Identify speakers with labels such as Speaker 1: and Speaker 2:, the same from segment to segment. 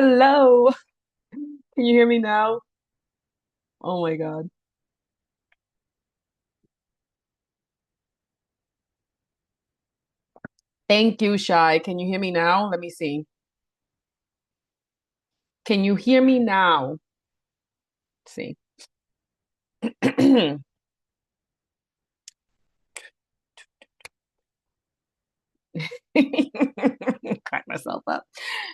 Speaker 1: Hello. Can you hear me now? Oh my God. Thank you, Shy. Can you hear me now? Let me see. Can you hear me now? Let's see. Crack myself up.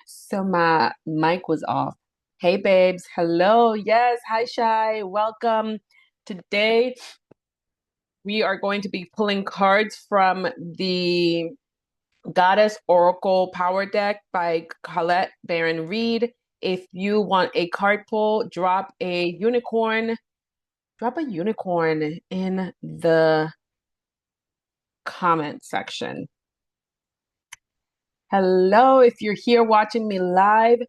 Speaker 1: So my mic was off. Hey, babes. Hello. Yes. Hi, Shy. Welcome. Today we are going to be pulling cards from the Goddess Oracle Power Deck by Colette Baron Reed. If you want a card pull, drop a unicorn in the comment section. Hello, if you're here watching me live,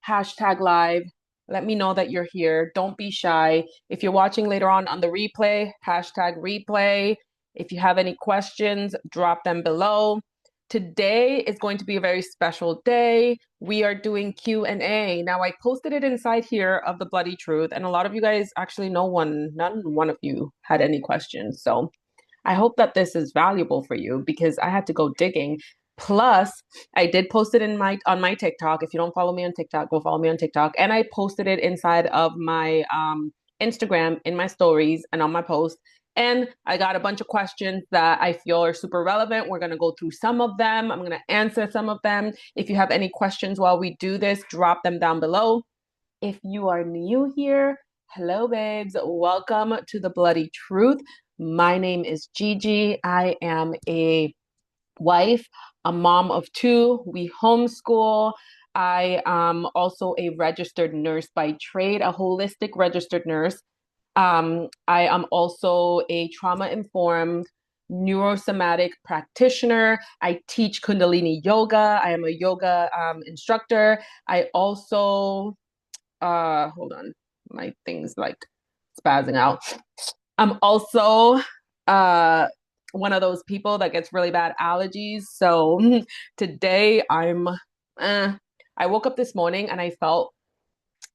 Speaker 1: hashtag live. Let me know that you're here. Don't be shy. If you're watching later on the replay, hashtag replay. If you have any questions, drop them below. Today is going to be a very special day. We are doing Q&A. Now, I posted it inside here of the Bloody Truth, and a lot of you guys actually none one of you had any questions. So I hope that this is valuable for you because I had to go digging. Plus, I did post it in my on my TikTok. If you don't follow me on TikTok, go follow me on TikTok. And I posted it inside of my Instagram in my stories and on my post. And I got a bunch of questions that I feel are super relevant. We're going to go through some of them. I'm going to answer some of them. If you have any questions while we do this, drop them down below. If you are new here, hello, babes. Welcome to the Bloody Truth. My name is Gigi. I am a wife, a mom of two. We homeschool. I am also a registered nurse by trade, a holistic registered nurse. I am also a trauma-informed neurosomatic practitioner. I teach Kundalini yoga. I am a yoga instructor. I also hold on, my thing's like spazzing out. I'm also uh one of those people that gets really bad allergies. So today I woke up this morning and I felt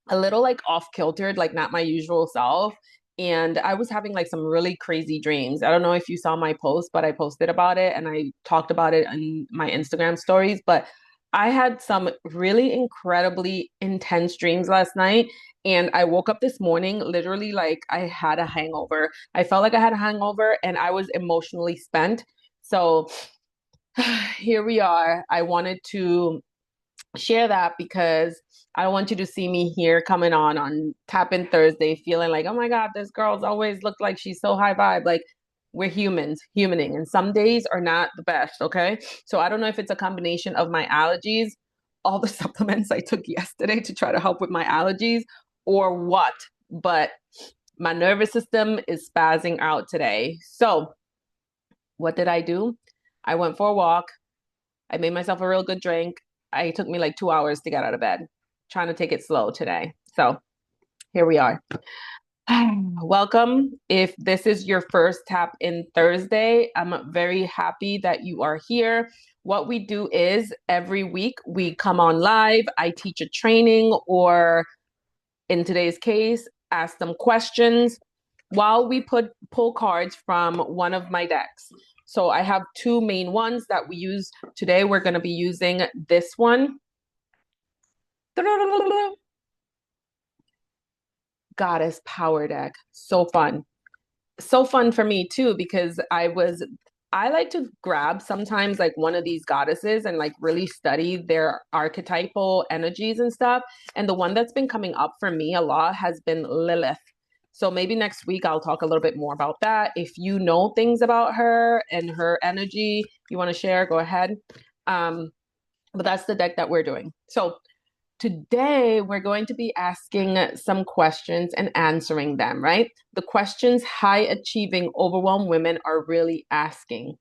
Speaker 1: a little like off kiltered, like not my usual self. And I was having like some really crazy dreams. I don't know if you saw my post, but I posted about it and I talked about it in my Instagram stories. But I had some really incredibly intense dreams last night. And I woke up this morning literally like I had a hangover. I felt like I had a hangover and I was emotionally spent. So here we are. I wanted to share that because I don't want you to see me here coming on Tap In Thursday feeling like, oh my God, this girl's always looked like she's so high vibe. Like we're humans, humaning, and some days are not the best. Okay. So I don't know if it's a combination of my allergies, all the supplements I took yesterday to try to help with my allergies, or what, but my nervous system is spazzing out today. So what did I do? I went for a walk. I made myself a real good drink. It took me like 2 hours to get out of bed, trying to take it slow today. So here we are. Welcome. If this is your first Tap In Thursday, I'm very happy that you are here. What we do is every week we come on live. I teach a training, or in today's case, ask them questions while we pull cards from one of my decks. So I have two main ones that we use today. We're going to be using this one. Goddess Power Deck. So fun. So fun for me too, because I like to grab sometimes like one of these goddesses and like really study their archetypal energies and stuff. And the one that's been coming up for me a lot has been Lilith. So maybe next week I'll talk a little bit more about that. If you know things about her and her energy you want to share, go ahead. But that's the deck that we're doing. So today, we're going to be asking some questions and answering them, right? The questions high achieving, overwhelmed women are really asking.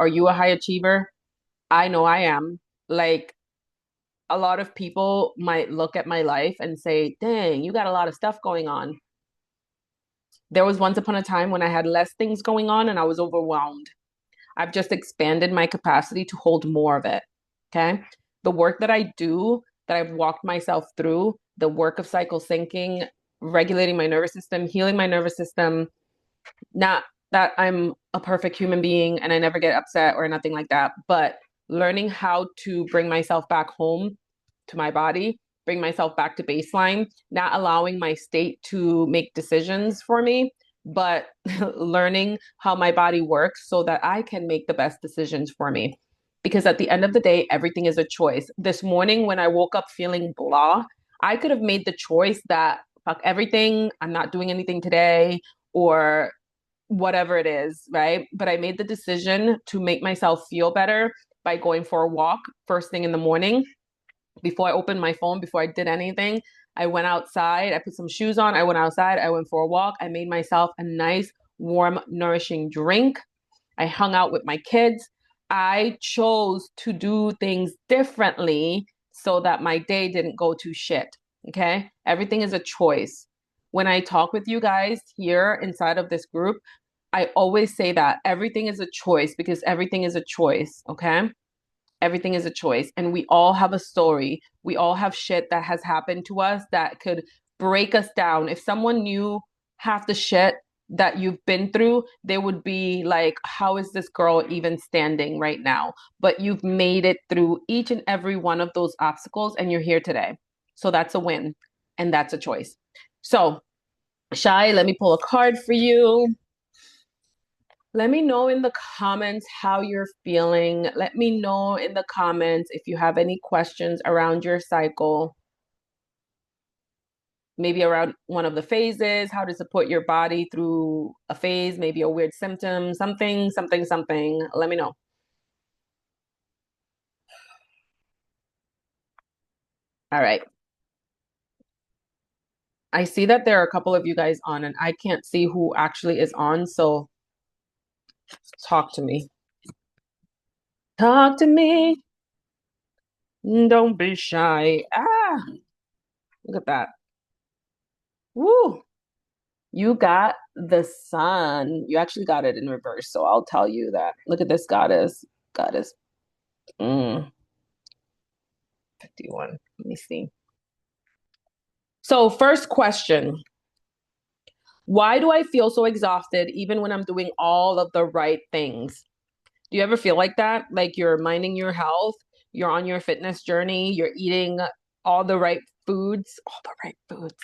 Speaker 1: Are you a high achiever? I know I am. Like, a lot of people might look at my life and say, dang, you got a lot of stuff going on. There was once upon a time when I had less things going on and I was overwhelmed. I've just expanded my capacity to hold more of it. Okay. The work that I do that I've walked myself through, the work of cycle syncing, regulating my nervous system, healing my nervous system. Not that I'm a perfect human being and I never get upset or nothing like that, but learning how to bring myself back home to my body, bring myself back to baseline, not allowing my state to make decisions for me, but learning how my body works so that I can make the best decisions for me. Because at the end of the day, everything is a choice. This morning, when I woke up feeling blah, I could have made the choice that fuck everything, I'm not doing anything today, or whatever it is, right? But I made the decision to make myself feel better by going for a walk first thing in the morning before I opened my phone, before I did anything. I went outside, I put some shoes on, I went outside, I went for a walk, I made myself a nice, warm, nourishing drink. I hung out with my kids. I chose to do things differently so that my day didn't go to shit. Okay. Everything is a choice. When I talk with you guys here inside of this group, I always say that everything is a choice because everything is a choice. Okay. Everything is a choice. And we all have a story. We all have shit that has happened to us that could break us down. If someone knew half the shit that you've been through, they would be like, how is this girl even standing right now? But you've made it through each and every one of those obstacles and you're here today. So that's a win and that's a choice. So, Shai, let me pull a card for you. Let me know in the comments how you're feeling. Let me know in the comments if you have any questions around your cycle, maybe around one of the phases, how to support your body through a phase, maybe a weird symptom, something, something, something. Let me know. All right. I see that there are a couple of you guys on, and I can't see who actually is on, so talk to me. Talk to me. Don't be shy. Ah, look at that. Woo. You got the sun. You actually got it in reverse, so I'll tell you that. Look at this goddess. Goddess. Mm, 51. Let me see. So, first question. Why do I feel so exhausted even when I'm doing all of the right things? Do you ever feel like that? Like you're minding your health, you're on your fitness journey, you're eating all the right foods, all the right foods.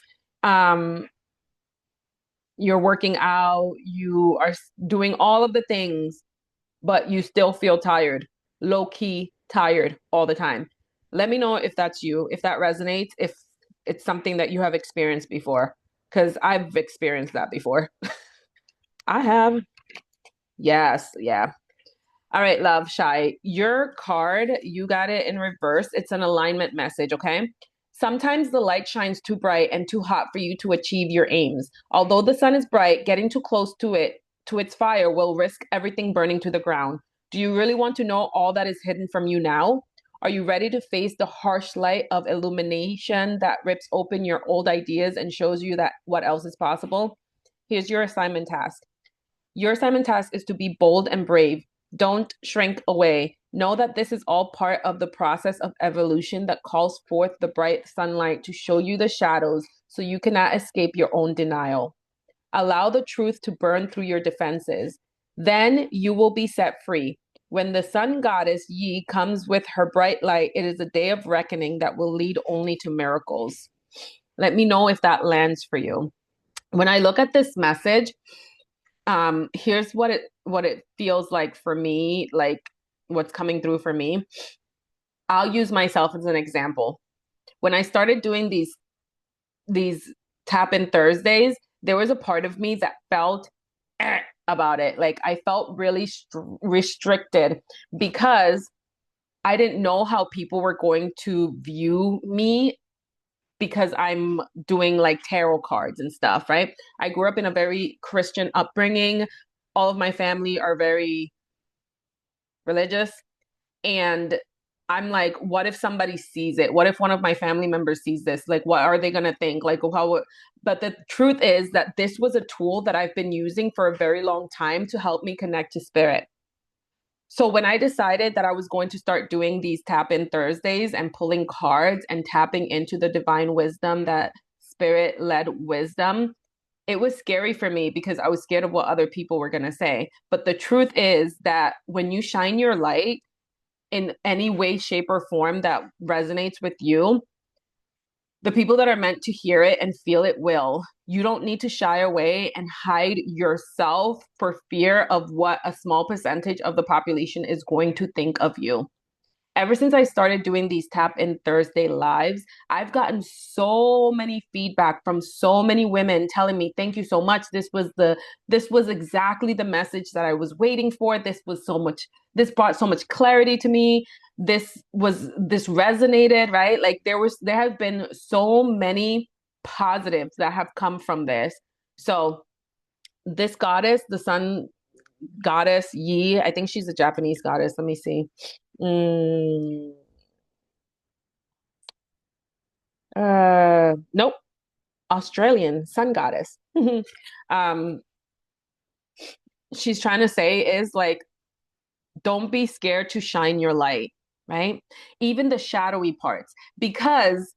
Speaker 1: Um, you're working out, you are doing all of the things, but you still feel tired, low key tired all the time. Let me know if that's you, if that resonates, if it's something that you have experienced before, because I've experienced that before. I have. Yes, yeah. All right, love, Shy. Your card, you got it in reverse. It's an alignment message, okay? Sometimes the light shines too bright and too hot for you to achieve your aims. Although the sun is bright, getting too close to it, to its fire, will risk everything burning to the ground. Do you really want to know all that is hidden from you now? Are you ready to face the harsh light of illumination that rips open your old ideas and shows you that what else is possible? Here's your assignment task. Your assignment task is to be bold and brave. Don't shrink away. Know that this is all part of the process of evolution that calls forth the bright sunlight to show you the shadows so you cannot escape your own denial. Allow the truth to burn through your defenses. Then you will be set free. When the sun goddess Yi comes with her bright light, it is a day of reckoning that will lead only to miracles. Let me know if that lands for you. When I look at this message, here's what it feels like for me, like what's coming through for me. I'll use myself as an example. When I started doing these tap in Thursdays, there was a part of me that felt about it. Like I felt really restricted because I didn't know how people were going to view me because I'm doing like tarot cards and stuff, right? I grew up in a very Christian upbringing. All of my family are very religious. And I'm like, what if somebody sees it? What if one of my family members sees this? Like, what are they going to think? Like, how? But the truth is that this was a tool that I've been using for a very long time to help me connect to spirit. So when I decided that I was going to start doing these tap in Thursdays and pulling cards and tapping into the divine wisdom, that spirit led wisdom, it was scary for me because I was scared of what other people were going to say. But the truth is that when you shine your light in any way, shape, or form that resonates with you, the people that are meant to hear it and feel it will. You don't need to shy away and hide yourself for fear of what a small percentage of the population is going to think of you. Ever since I started doing these Tap In Thursday lives, I've gotten so many feedback from so many women telling me, "Thank you so much. This was exactly the message that I was waiting for. This brought so much clarity to me. This resonated, right? Like there have been so many positives that have come from this." So this goddess, the sun goddess Yi, I think she's a Japanese goddess. Let me see. Mm, nope. Australian sun goddess. um, she's trying to say is like, don't be scared to shine your light, right? Even the shadowy parts, because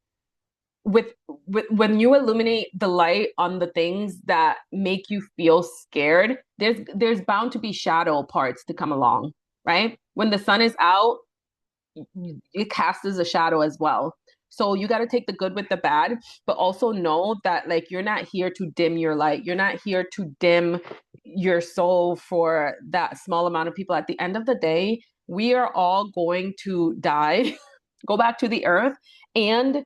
Speaker 1: with when you illuminate the light on the things that make you feel scared, there's bound to be shadow parts to come along, right? When the sun is out, it casts as a shadow as well. So you got to take the good with the bad, but also know that like you're not here to dim your light. You're not here to dim your soul for that small amount of people. At the end of the day, we are all going to die, go back to the earth, and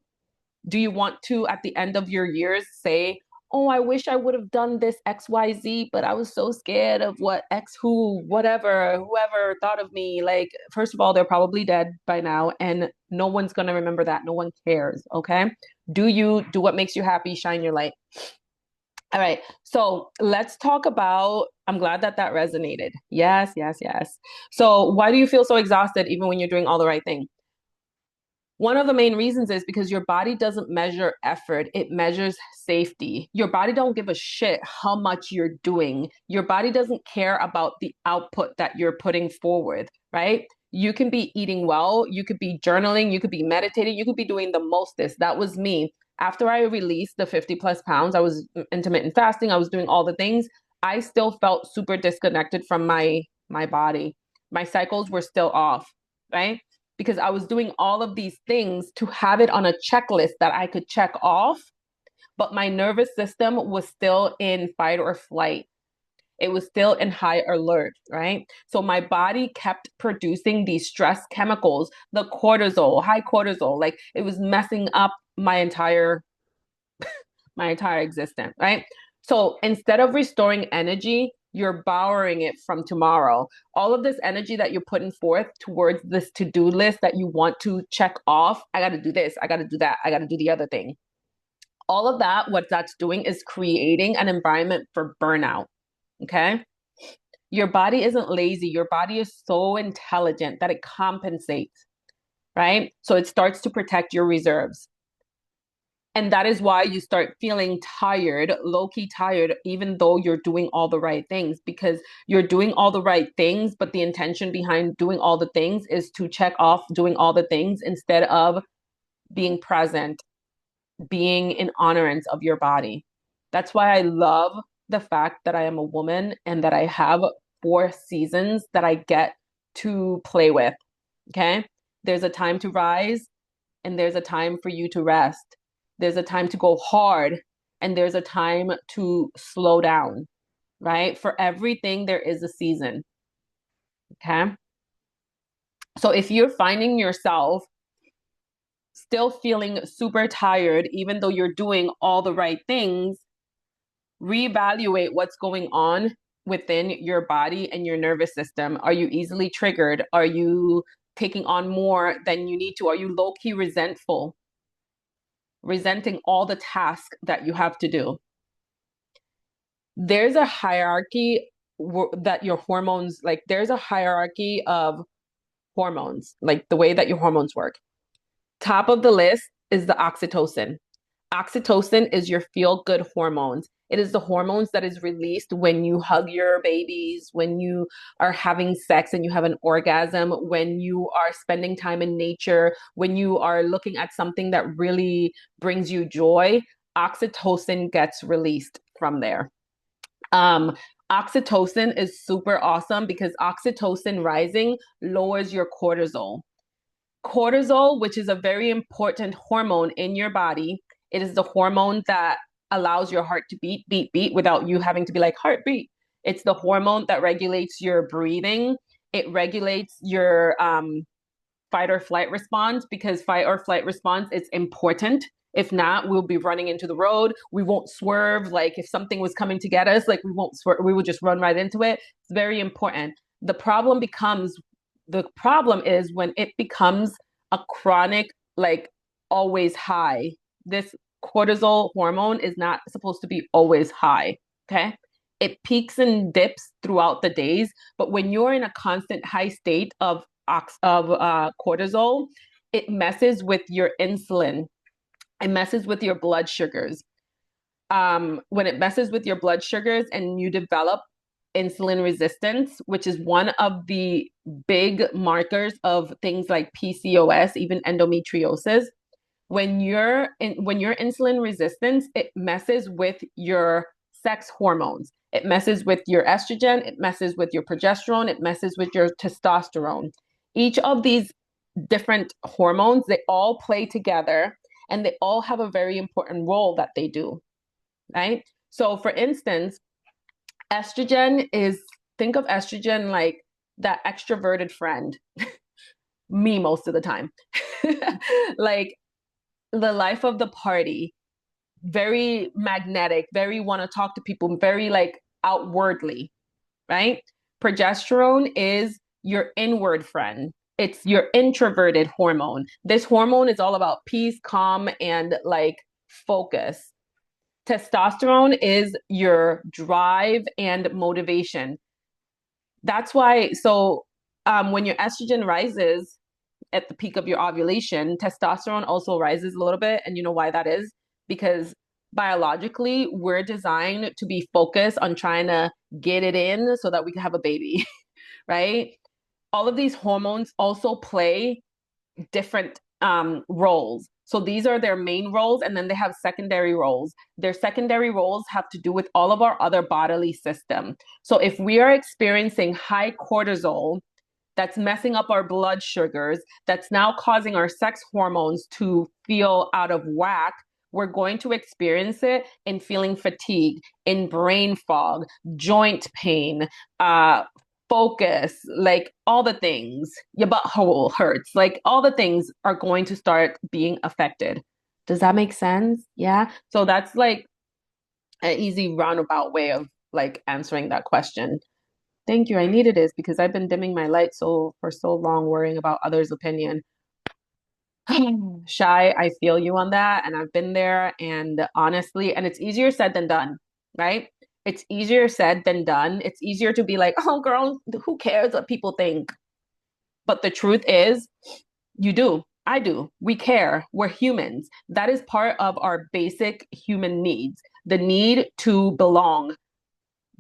Speaker 1: do you want to, at the end of your years, say, "Oh, I wish I would have done this XYZ, but I was so scared of what X who, whatever, whoever thought of me." Like, first of all, they're probably dead by now, and no one's going to remember that. No one cares. Okay. Do you do what makes you happy? Shine your light. All right. So let's talk about. I'm glad that that resonated. Yes, yes, yes. So, why do you feel so exhausted even when you're doing all the right thing? One of the main reasons is because your body doesn't measure effort, it measures safety. Your body don't give a shit how much you're doing. Your body doesn't care about the output that you're putting forward, right? You can be eating well, you could be journaling, you could be meditating, you could be doing the mostest. That was me. After I released the 50 plus pounds, I was intermittent fasting, I was doing all the things. I still felt super disconnected from my body. My cycles were still off, right? Because I was doing all of these things to have it on a checklist that I could check off, but my nervous system was still in fight or flight. It was still in high alert, right? So my body kept producing these stress chemicals, the cortisol, high cortisol, like it was messing up my entire existence, right? So instead of restoring energy, you're borrowing it from tomorrow. All of this energy that you're putting forth towards this to-do list that you want to check off, I got to do this, I got to do that, I got to do the other thing. All of that, what that's doing is creating an environment for burnout. Okay. Your body isn't lazy. Your body is so intelligent that it compensates, right? So it starts to protect your reserves. And that is why you start feeling tired, low key tired, even though you're doing all the right things, because you're doing all the right things, but the intention behind doing all the things is to check off doing all the things instead of being present, being in honorance of your body. That's why I love the fact that I am a woman and that I have 4 seasons that I get to play with. Okay. There's a time to rise and there's a time for you to rest. There's a time to go hard and there's a time to slow down, right? For everything, there is a season. Okay. So if you're finding yourself still feeling super tired, even though you're doing all the right things, reevaluate what's going on within your body and your nervous system. Are you easily triggered? Are you taking on more than you need to? Are you low key resentful? Resenting all the tasks that you have to do. There's a hierarchy that your hormones, like, there's a hierarchy of hormones, like the way that your hormones work. Top of the list is the oxytocin. Oxytocin is your feel good hormones. It is the hormones that is released when you hug your babies, when you are having sex and you have an orgasm, when you are spending time in nature, when you are looking at something that really brings you joy. Oxytocin gets released from there. Um, Oxytocin is super awesome because oxytocin rising lowers your cortisol. Cortisol, which is a very important hormone in your body, it is the hormone that allows your heart to beat, beat, beat without you having to be like, heartbeat. It's the hormone that regulates your breathing. It regulates your fight or flight response because fight or flight response is important. If not, we'll be running into the road. We won't swerve. Like if something was coming to get us, like we won't swerve. We will just run right into it. It's very important. The problem becomes, the problem is when it becomes a chronic, like always high. This cortisol hormone is not supposed to be always high. Okay. It peaks and dips throughout the days, but when you're in a constant high state of cortisol, it messes with your insulin. It messes with your blood sugars. When it messes with your blood sugars and you develop insulin resistance, which is one of the big markers of things like PCOS, even endometriosis. When you're insulin resistance, it messes with your sex hormones. It messes with your estrogen, it messes with your progesterone, it messes with your testosterone. Each of these different hormones, they all play together and they all have a very important role that they do, right? So for instance, estrogen is, think of estrogen like that extroverted friend, me most of the time. Like the life of the party, very magnetic, very want to talk to people, very like outwardly, right? Progesterone is your inward friend. It's your introverted hormone. This hormone is all about peace, calm, and like focus. Testosterone is your drive and motivation. That's why, so when your estrogen rises at the peak of your ovulation, testosterone also rises a little bit. And you know why that is? Because biologically, we're designed to be focused on trying to get it in so that we can have a baby, right? All of these hormones also play different roles. So these are their main roles, and then they have secondary roles. Their secondary roles have to do with all of our other bodily system. So if we are experiencing high cortisol, that's messing up our blood sugars, that's now causing our sex hormones to feel out of whack, we're going to experience it in feeling fatigue, in brain fog, joint pain, focus, like all the things. Your butthole hurts, like all the things are going to start being affected. Does that make sense? Yeah. So that's like an easy roundabout way of like answering that question. Thank you. I needed this because I've been dimming my light so for so long, worrying about others' opinion. Shy, I feel you on that, and I've been there. And honestly, and it's easier said than done, right? It's easier said than done. It's easier to be like, oh, girl, who cares what people think? But the truth is, you do. I do. We care. We're humans. That is part of our basic human needs, the need to belong.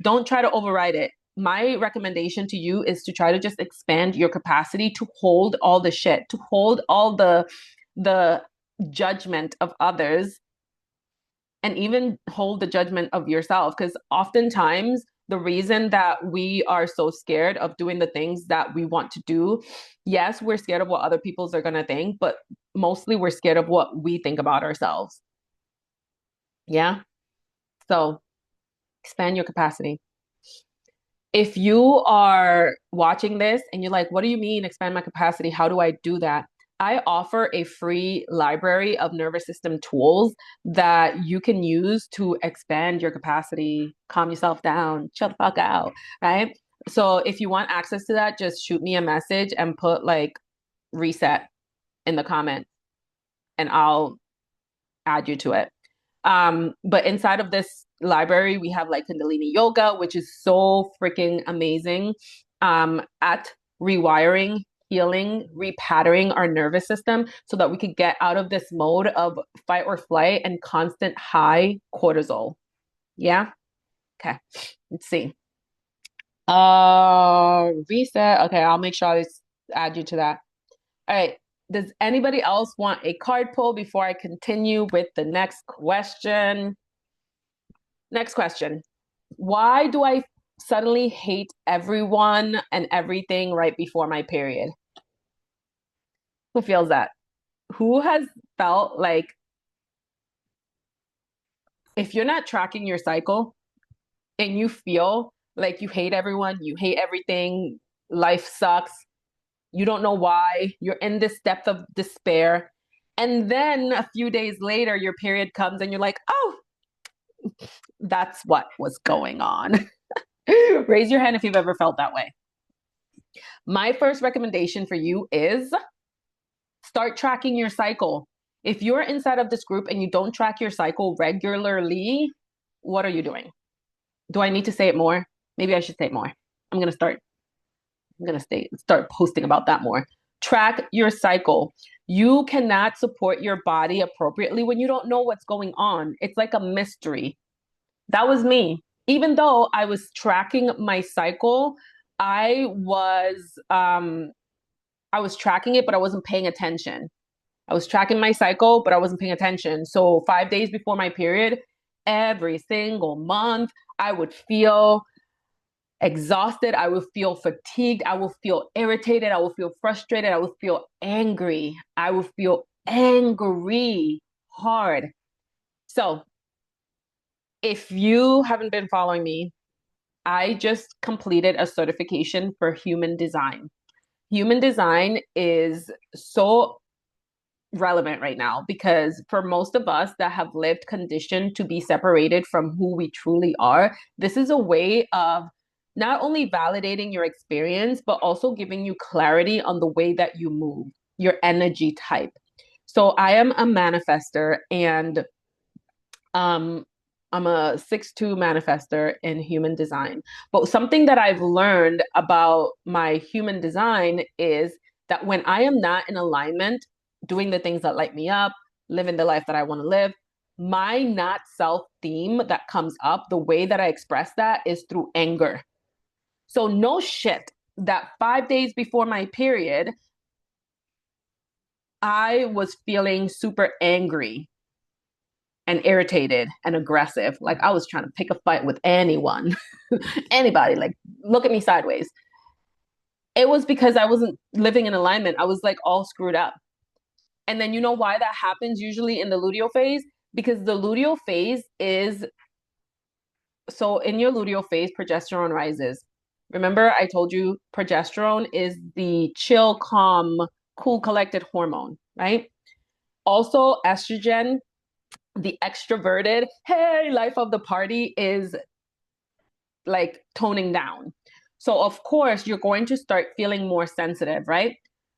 Speaker 1: Don't try to override it. My recommendation to you is to try to just expand your capacity to hold all the shit, to hold all the judgment of others, and even hold the judgment of yourself. Because oftentimes the reason that we are so scared of doing the things that we want to do, yes, we're scared of what other people's are going to think, but mostly we're scared of what we think about ourselves. Yeah. So expand your capacity. If you are watching this and you're like, what do you mean expand my capacity? How do I do that? I offer a free library of nervous system tools that you can use to expand your capacity, calm yourself down, chill the fuck out, right? So if you want access to that, just shoot me a message and put like reset in the comment and I'll add you to it. But inside of this library, we have like Kundalini Yoga, which is so freaking amazing at rewiring, healing, repatterning our nervous system so that we could get out of this mode of fight or flight and constant high cortisol. Yeah? Okay. Let's see. Reset. Okay, I'll make sure I add you to that. All right. Does anybody else want a card pull before I continue with the next question? Next question. Why do I suddenly hate everyone and everything right before my period? Who feels that? Who has felt like if you're not tracking your cycle and you feel like you hate everyone, you hate everything, life sucks, you don't know why, you're in this depth of despair, and then a few days later, your period comes and you're like, oh, that's what was going on. Raise your hand if you've ever felt that way. My first recommendation for you is start tracking your cycle. If you're inside of this group and you don't track your cycle regularly, what are you doing? Do I need to say it more? Maybe I should say it more. I'm gonna start. I'm gonna start posting about that more. Track your cycle. You cannot support your body appropriately when you don't know what's going on. It's like a mystery. That was me. Even though I was tracking my cycle, I was um I was tracking it, but I wasn't paying attention. I was tracking my cycle, but I wasn't paying attention. So 5 days before my period, every single month, I would feel exhausted. I would feel fatigued. I would feel irritated. I would feel frustrated. I would feel angry. I would feel angry hard. So if you haven't been following me, I just completed a certification for human design. Human design is so relevant right now because for most of us that have lived conditioned to be separated from who we truly are, this is a way of not only validating your experience, but also giving you clarity on the way that you move, your energy type. So I am a manifester and um, I'm a 6-2 manifester in human design. But something that I've learned about my human design is that when I am not in alignment, doing the things that light me up, living the life that I want to live, my not self theme that comes up, the way that I express that is through anger. So, no shit that 5 days before my period, I was feeling super angry and irritated and aggressive. Like I was trying to pick a fight with anyone, anybody, like look at me sideways. It was because I wasn't living in alignment. I was like all screwed up. And then you know why that happens usually in the luteal phase? Because the luteal phase is so in your luteal phase, progesterone rises. Remember, I told you progesterone is the chill, calm, cool, collected hormone, right? Also, estrogen, the extroverted, hey, life of the party is like toning down. So, of course, you're going to start feeling more sensitive, right?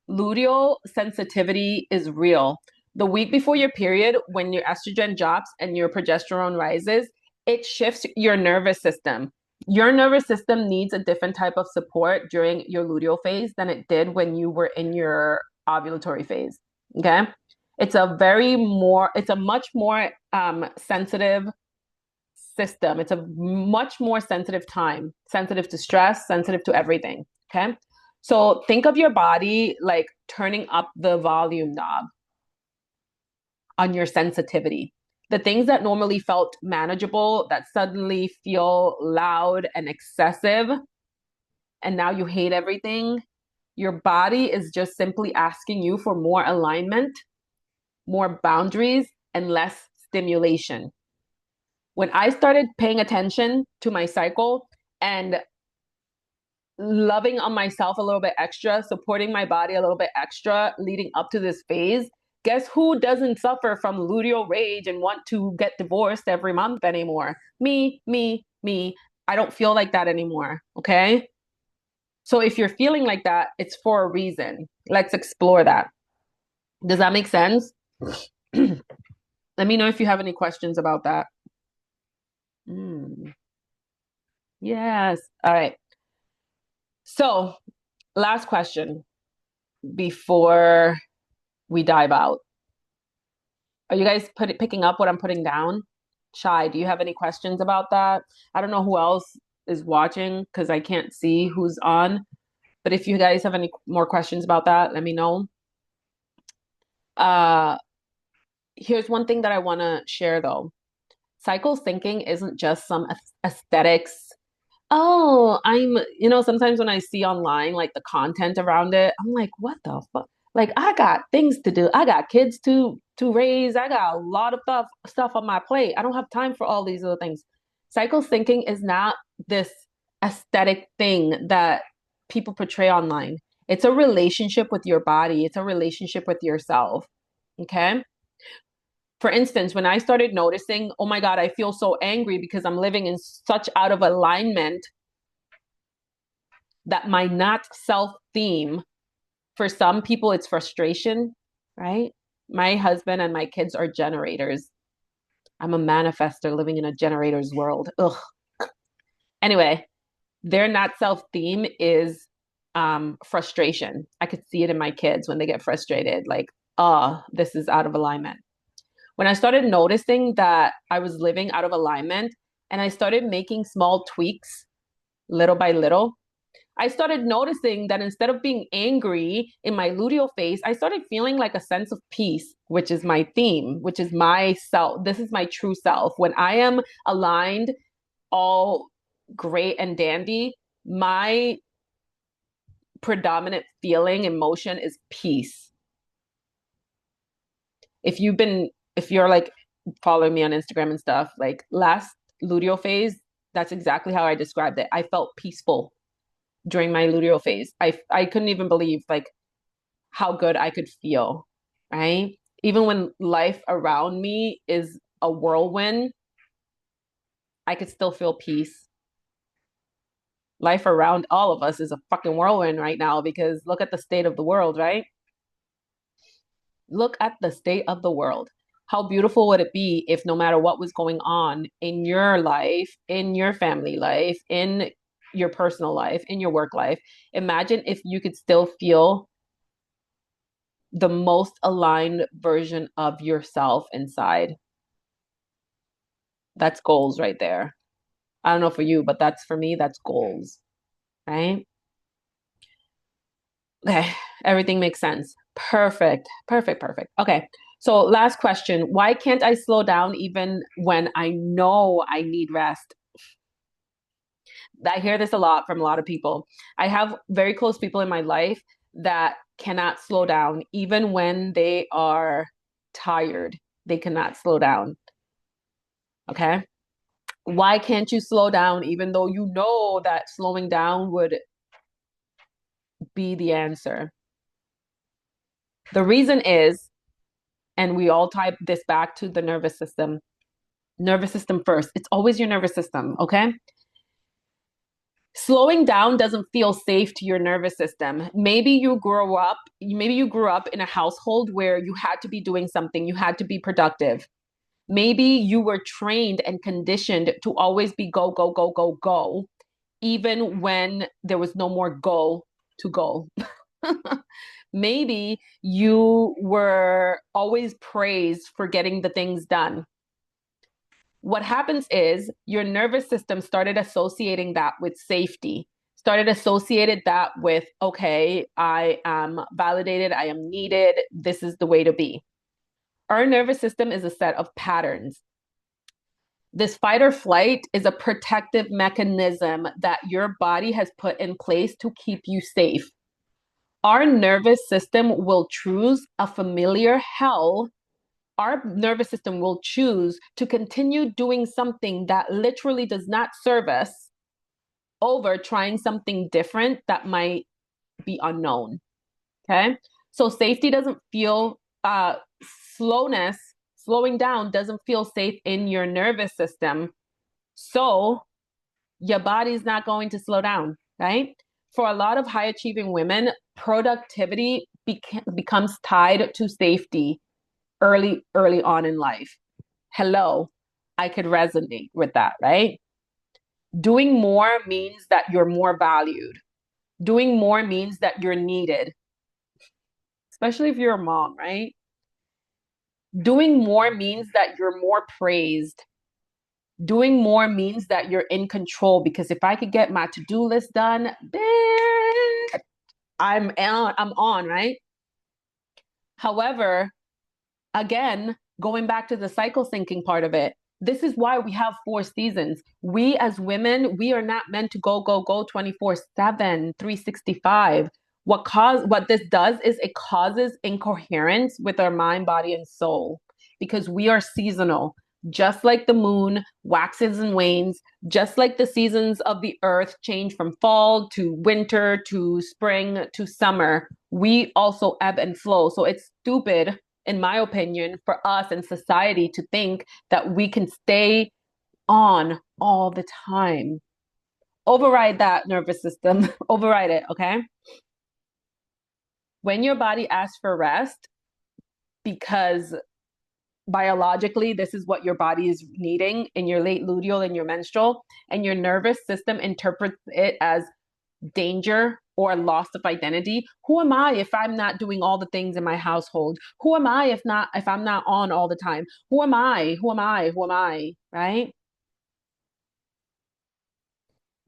Speaker 1: Luteal sensitivity is real. The week before your period, when your estrogen drops and your progesterone rises, it shifts your nervous system. Your nervous system needs a different type of support during your luteal phase than it did when you were in your ovulatory phase. Okay. It's a much more sensitive system. It's a much more sensitive time, sensitive to stress, sensitive to everything. Okay. So think of your body like turning up the volume knob on your sensitivity. The things that normally felt manageable that suddenly feel loud and excessive, and now you hate everything. Your body is just simply asking you for more alignment, more boundaries, and less stimulation. When I started paying attention to my cycle and loving on myself a little bit extra, supporting my body a little bit extra leading up to this phase, guess who doesn't suffer from luteal rage and want to get divorced every month anymore? Me, me, me. I don't feel like that anymore. Okay. So if you're feeling like that, it's for a reason. Let's explore that. Does that make sense? Let me know if you have any questions about that. Mm, yes. All right. So, last question before we dive out. Are you guys picking up what I'm putting down? Shy, do you have any questions about that? I don't know who else is watching because I can't see who's on. But if you guys have any more questions about that, let me know. Uh, Here's one thing that I want to share though. Cycle thinking isn't just some aesthetics. Oh, sometimes when I see online like the content around it, I'm like, what the fuck? Like I got things to do. I got kids to raise. I got a lot of stuff on my plate. I don't have time for all these other things. Cycle thinking is not this aesthetic thing that people portray online. It's a relationship with your body. It's a relationship with yourself. Okay? For instance, when I started noticing, oh my God, I feel so angry because I'm living in such out of alignment that my not self theme, for some people, it's frustration, right? My husband and my kids are generators. I'm a manifester living in a generator's world. Ugh. Anyway, their not self theme is frustration. I could see it in my kids when they get frustrated, like, oh, this is out of alignment. When I started noticing that I was living out of alignment and I started making small tweaks little by little, I started noticing that instead of being angry in my luteal phase, I started feeling like a sense of peace, which is my theme, which is my self. This is my true self. When I am aligned, all great and dandy, my predominant feeling, emotion is peace. If you're like following me on Instagram and stuff, like last luteal phase, that's exactly how I described it. I felt peaceful during my luteal phase. I couldn't even believe like how good I could feel, right? Even when life around me is a whirlwind, I could still feel peace. Life around all of us is a fucking whirlwind right now because look at the state of the world, right? Look at the state of the world. How beautiful would it be if no matter what was going on in your life, in your family life, in your personal life, in your work life, imagine if you could still feel the most aligned version of yourself inside. That's goals right there. I don't know for you, but that's for me, that's goals, right? Okay, everything makes sense. Perfect, perfect, perfect. Okay, so last question. Why can't I slow down even when I know I need rest? I hear this a lot from a lot of people. I have very close people in my life that cannot slow down even when they are tired. They cannot slow down. Okay. Why can't you slow down even though you know that slowing down would be the answer? The reason is, and we all type this back to the nervous system first. It's always your nervous system, okay? Slowing down doesn't feel safe to your nervous system. Maybe you grew up in a household where you had to be doing something, you had to be productive. Maybe you were trained and conditioned to always be go, go, go, go, go, even when there was no more go to go. Maybe you were always praised for getting the things done. What happens is your nervous system started associating that with safety, started associated that with, okay, I am validated, I am needed, this is the way to be. Our nervous system is a set of patterns. This fight or flight is a protective mechanism that your body has put in place to keep you safe. Our nervous system will choose a familiar hell. Our nervous system will choose to continue doing something that literally does not serve us over trying something different that might be unknown. Okay. So safety doesn't feel, slowness, slowing down doesn't feel safe in your nervous system. So your body's not going to slow down, right? For a lot of high achieving women, productivity becomes tied to safety early on in life. Hello, I could resonate with that, right? Doing more means that you're more valued. Doing more means that you're needed, especially if you're a mom, right? Doing more means that you're more praised. Doing more means that you're in control because if I could get my to-do list done, bitch, I'm on, right? However, again, going back to the cycle syncing part of it, this is why we have 4 seasons. We as women, we are not meant to go, go, go 24/7, 365. What this does is it causes incoherence with our mind, body, and soul because we are seasonal. Just like the moon waxes and wanes, just like the seasons of the earth change from fall to winter to spring to summer, we also ebb and flow. So it's stupid in my opinion, for us in society to think that we can stay on all the time. Override that nervous system, override it, okay? When your body asks for rest, because biologically this is what your body is needing in your late luteal and your menstrual, and your nervous system interprets it as danger or loss of identity. Who am I if I'm not doing all the things in my household? Who am I if I'm not on all the time? Who am I? Who am I? Who am I? Right?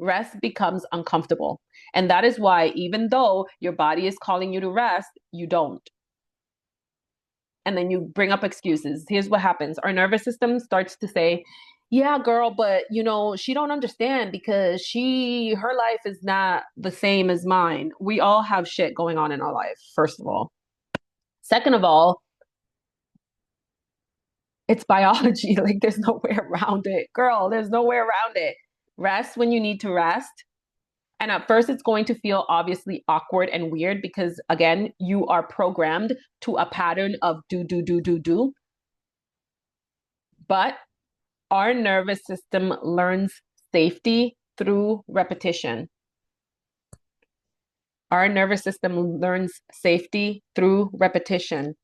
Speaker 1: Rest becomes uncomfortable. And that is why even though your body is calling you to rest, you don't. And then you bring up excuses. Here's what happens. Our nervous system starts to say, yeah, girl, but she don't understand because her life is not the same as mine. We all have shit going on in our life, first of all. Second of all, it's biology. Like there's no way around it. Girl, there's no way around it. Rest when you need to rest. And at first, it's going to feel obviously awkward and weird because, again, you are programmed to a pattern of do, do, do, do, do. But our nervous system learns safety through repetition. Our nervous system learns safety through repetition.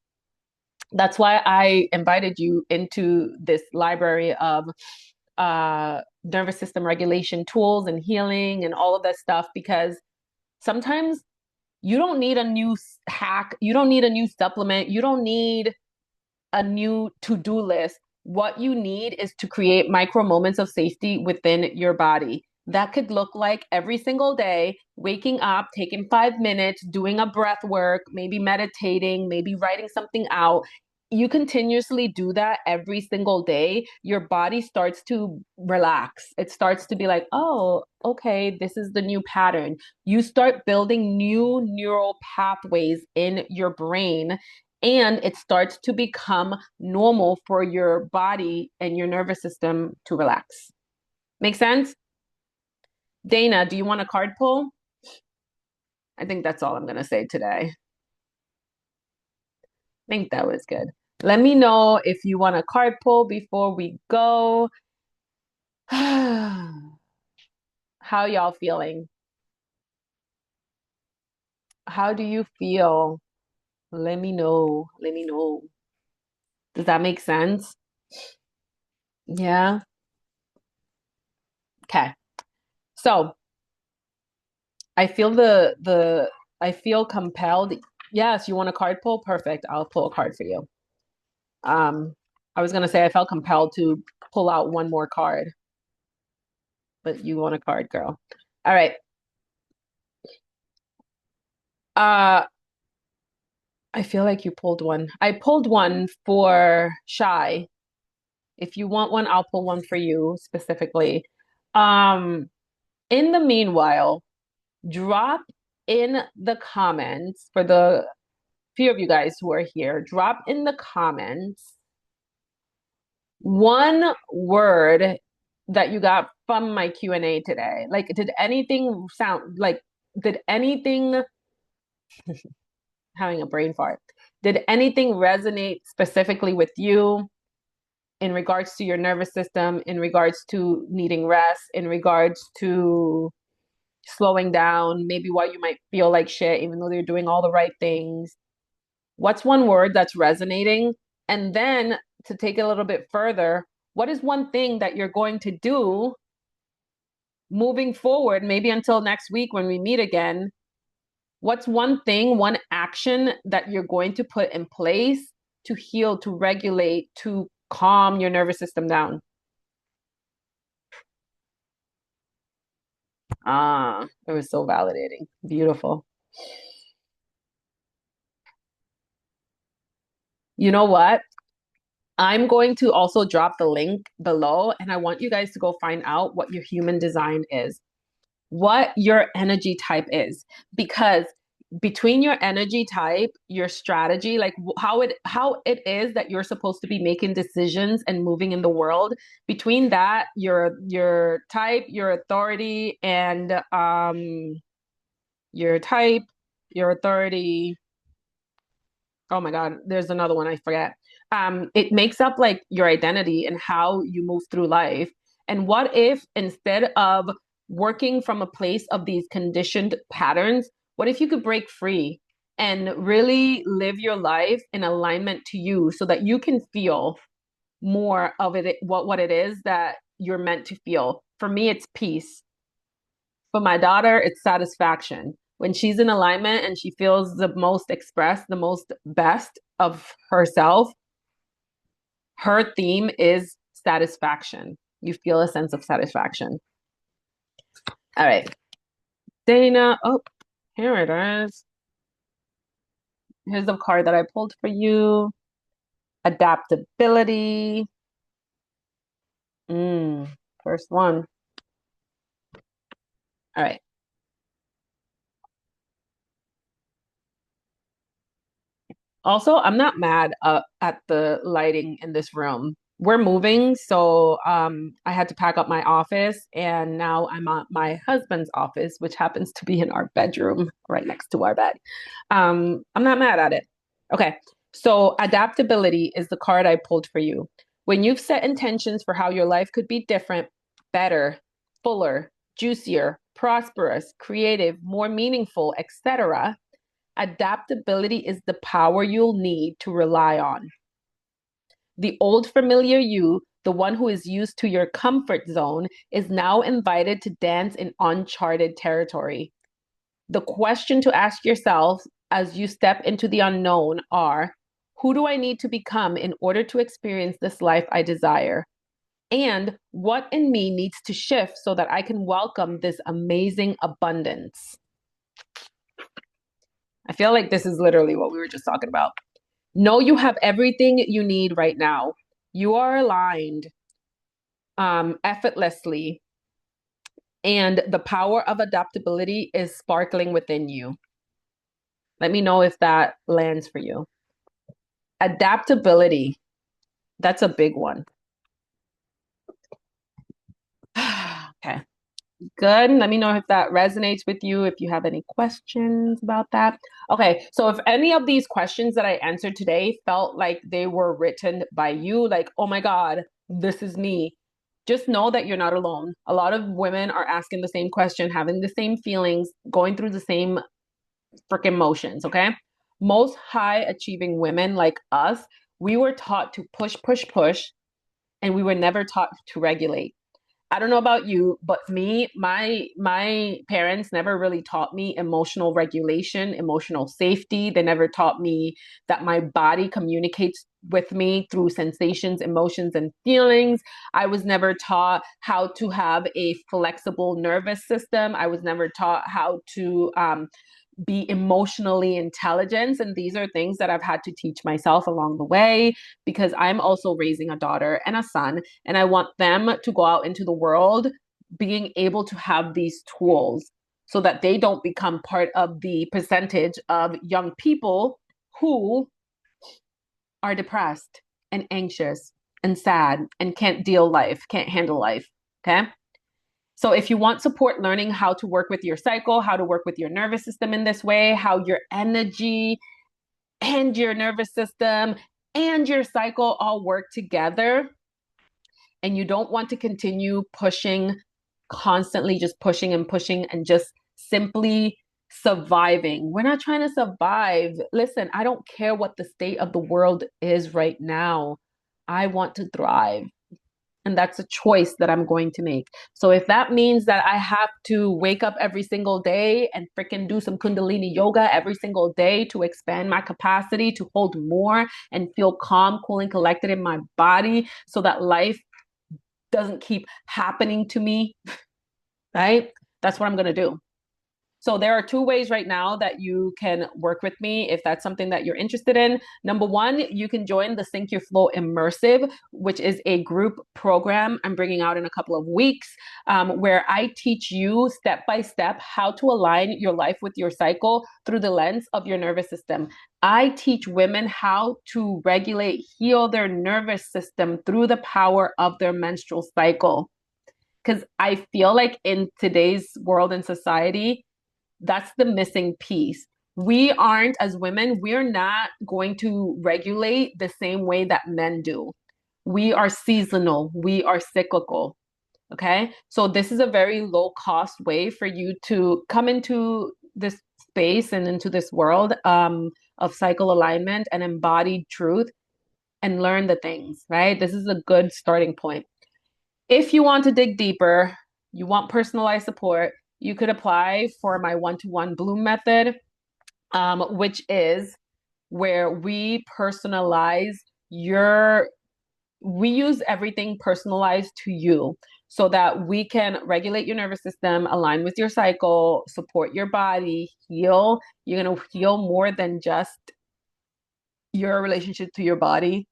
Speaker 1: That's why I invited you into this library of nervous system regulation tools and healing and all of that stuff because sometimes you don't need a new hack, you don't need a new supplement, you don't need a new to-do list. What you need is to create micro moments of safety within your body. That could look like every single day, waking up, taking 5 minutes, doing a breath work, maybe meditating, maybe writing something out. You continuously do that every single day, your body starts to relax. It starts to be like, oh, okay, this is the new pattern. You start building new neural pathways in your brain, and it starts to become normal for your body and your nervous system to relax. Make sense? Dana, do you want a card pull? I think that's all I'm going to say today. I think that was good. Let me know if you want a card pull before we go. How y'all feeling? How do you feel? Let me know. Let me know. Does that make sense? Yeah. Okay. So I feel I feel compelled. Yes, you want a card pull? Perfect. I'll pull a card for you. Um, I was gonna say I felt compelled to pull out one more card, but you want a card, girl. All right. Uh, I feel like you pulled one. I pulled one for Shy. If you want one, I'll pull one for you specifically. Um, in the meanwhile, drop in the comments for the few of you guys who are here, drop in the comments one word that you got from my Q&A today. Like, did anything sound like, did anything, having a brain fart, did anything resonate specifically with you in regards to your nervous system, in regards to needing rest, in regards to slowing down, maybe why you might feel like shit, even though you're doing all the right things? What's one word that's resonating? And then to take it a little bit further, what is one thing that you're going to do moving forward, maybe until next week when we meet again? What's one thing, one action that you're going to put in place to heal, to regulate, to calm your nervous system down? Ah, it was so validating. Beautiful. You know what? I'm going to also drop the link below, and I want you guys to go find out what your human design is, what your energy type is, because between your energy type, your strategy, like how it is that you're supposed to be making decisions and moving in the world, between that, your type, your authority, and your type, your authority. Oh my God, there's another one I forget. It makes up like your identity and how you move through life. And what if instead of working from a place of these conditioned patterns, what if you could break free and really live your life in alignment to you so that you can feel more of it, what it is that you're meant to feel? For me, it's peace. For my daughter, it's satisfaction. When she's in alignment and she feels the most expressed, the most best of herself, her theme is satisfaction. You feel a sense of satisfaction. All right. Dana, oh, here it is. Here's the card that I pulled for you. Adaptability. Mm, first one. All right. Also, I'm not mad at the lighting in this room. We're moving, so I had to pack up my office, and now I'm at my husband's office, which happens to be in our bedroom right next to our bed. I'm not mad at it. Okay, so adaptability is the card I pulled for you. When you've set intentions for how your life could be different, better, fuller, juicier, prosperous, creative, more meaningful, etc., adaptability is the power you'll need to rely on. The old familiar you, the one who is used to your comfort zone, is now invited to dance in uncharted territory. The question to ask yourself as you step into the unknown are, who do I need to become in order to experience this life I desire? And what in me needs to shift so that I can welcome this amazing abundance? I feel like this is literally what we were just talking about. Know you have everything you need right now. You are aligned effortlessly, and the power of adaptability is sparkling within you. Let me know if that lands for you. Adaptability, that's a big one. Okay, good. Let me know if that resonates with you, if you have any questions about that. Okay, so if any of these questions that I answered today felt like they were written by you, like, oh my God, this is me, just know that you're not alone. A lot of women are asking the same question, having the same feelings, going through the same freaking motions, okay? Most high achieving women like us, we were taught to push, push, push, and we were never taught to regulate. I don't know about you, but me, my parents never really taught me emotional regulation, emotional safety. They never taught me that my body communicates with me through sensations, emotions, and feelings. I was never taught how to have a flexible nervous system. I was never taught how to be emotionally intelligent. And these are things that I've had to teach myself along the way because I'm also raising a daughter and a son, and I want them to go out into the world being able to have these tools so that they don't become part of the percentage of young people who are depressed and anxious and sad and can't deal life, can't handle life. Okay. So if you want support learning how to work with your cycle, how to work with your nervous system in this way, how your energy and your nervous system and your cycle all work together, and you don't want to continue pushing, constantly just pushing and pushing and just simply surviving. We're not trying to survive. Listen, I don't care what the state of the world is right now. I want to thrive. And that's a choice that I'm going to make. So if that means that I have to wake up every single day and freaking do some Kundalini yoga every single day to expand my capacity to hold more and feel calm, cool, and collected in my body so that life doesn't keep happening to me, right? That's what I'm going to do. So there are two ways right now that you can work with me if that's something that you're interested in. Number one, you can join the Sync Your Flow Immersive, which is a group program I'm bringing out in a couple of weeks, where I teach you step by step how to align your life with your cycle through the lens of your nervous system. I teach women how to regulate, heal their nervous system through the power of their menstrual cycle. Because I feel like in today's world and society, that's the missing piece. We aren't, as women, we're not going to regulate the same way that men do. We are seasonal, we are cyclical. Okay. So, this is a very low cost way for you to come into this space and into this world of cycle alignment and embodied truth and learn the things, right? This is a good starting point. If you want to dig deeper, you want personalized support, you could apply for my one-to-one Bloom method, which is where your, we use everything personalized to you so that we can regulate your nervous system, align with your cycle, support your body, heal. You're going to heal more than just your relationship to your body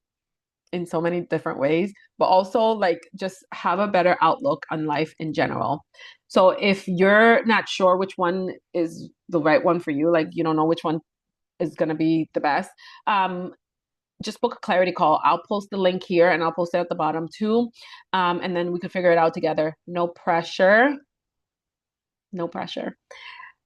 Speaker 1: in so many different ways, but also like just have a better outlook on life in general. So if you're not sure which one is the right one for you, like you don't know which one is going to be the best, just book a clarity call. I'll post the link here and I'll post it at the bottom too. And then we could figure it out together. No pressure. No pressure.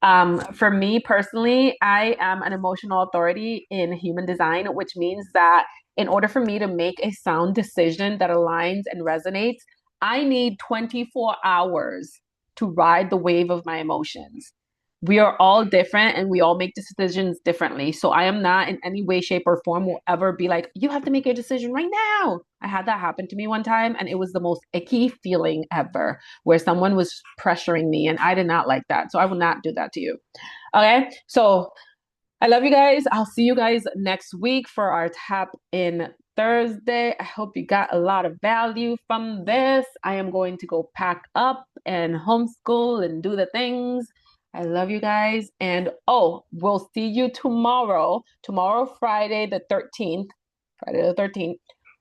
Speaker 1: For me personally, I am an emotional authority in human design, which means that in order for me to make a sound decision that aligns and resonates, I need 24 hours to ride the wave of my emotions. We are all different and we all make decisions differently. So I am not in any way, shape, or form will ever be like, you have to make a decision right now. I had that happen to me one time and it was the most icky feeling ever where someone was pressuring me and I did not like that. So I will not do that to you. Okay. So I love you guys. I'll see you guys next week for our tap in Thursday. I hope you got a lot of value from this. I am going to go pack up and homeschool and do the things. I love you guys. And oh, we'll see you tomorrow. Tomorrow, Friday the 13th. Friday the 13th.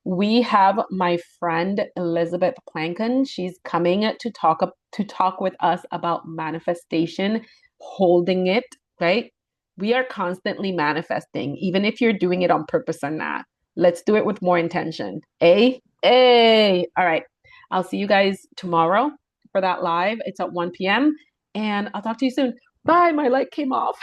Speaker 1: We have my friend Elizabeth Plankin. She's coming to talk with us about manifestation, holding it, right? We are constantly manifesting, even if you're doing it on purpose or not. Let's do it with more intention. All right. I'll see you guys tomorrow for that live. It's at 1 p.m. And I'll talk to you soon. Bye. My light came off.